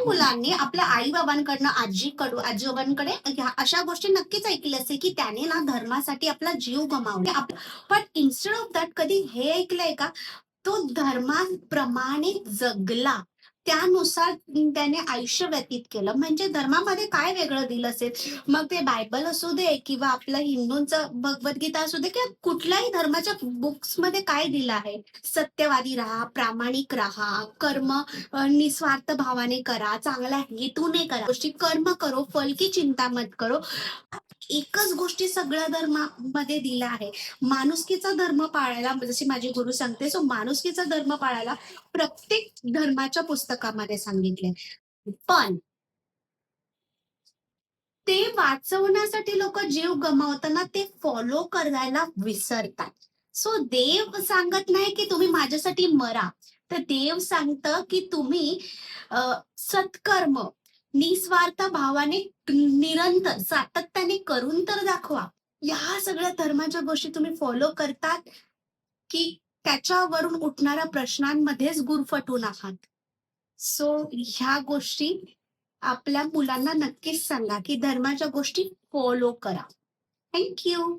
मुलांनी आपल्या आई बाबांकडनं आजोबांकडे अशा गोष्टी नक्कीच ऐकल्या असेल की त्याने ना धर्मासाठी आपला जीव गमावला. पण इन्स्टेड ऑफ दॅट कधी हे ऐकलंय का, तो धर्माप्रमाणे जगला. त्यानुसार त्याने आयुष्य व्यतीत केलं. म्हणजे धर्मामध्ये काय वेगळं दिलं असेल? मग ते बायबल असू दे किंवा आपलं हिंदूंचं भगवद्गीता असू दे किंवा कुठल्याही धर्माच्या बुक्समध्ये काय दिलं आहे? सत्यवादी राहा, प्रामाणिक राहा, कर्म निस्वार्थ भावाने करा, चांगल्या हेतूने करा. गोष्टी कर्म करो, फल की चिंता मत करो. एकच गोष्टी सगळ्या धर्मामध्ये दिल्या आहे. माणुसकीचा धर्म पाळायला, जशी माझी गुरु सांगते, सो माणुसकीचा धर्म पाळायला प्रत्येक धर्माच्या पुस्तकामध्ये सांगितले. पण ते वाचवण्यासाठी लोक जीव गमावताना ते फॉलो करायला विसरतात. सो देव सांगत नाही की तुम्ही माझ्यासाठी मरा, तर देव सांगतं की तुम्ही सत्कर्म निस्वार्थ भावाने निरंतर सातत्याने करून तर दाखवा. या सगळ्या धर्माच्या गोष्टी तुम्ही फॉलो करतात की त्याच्यावरून उठणाऱ्या प्रश्नांमध्येच गुरफटून आहात? सो ह्या गोष्टी आपल्या मुलांना नक्कीच सांगा की धर्माच्या गोष्टी फॉलो करा. Thank you.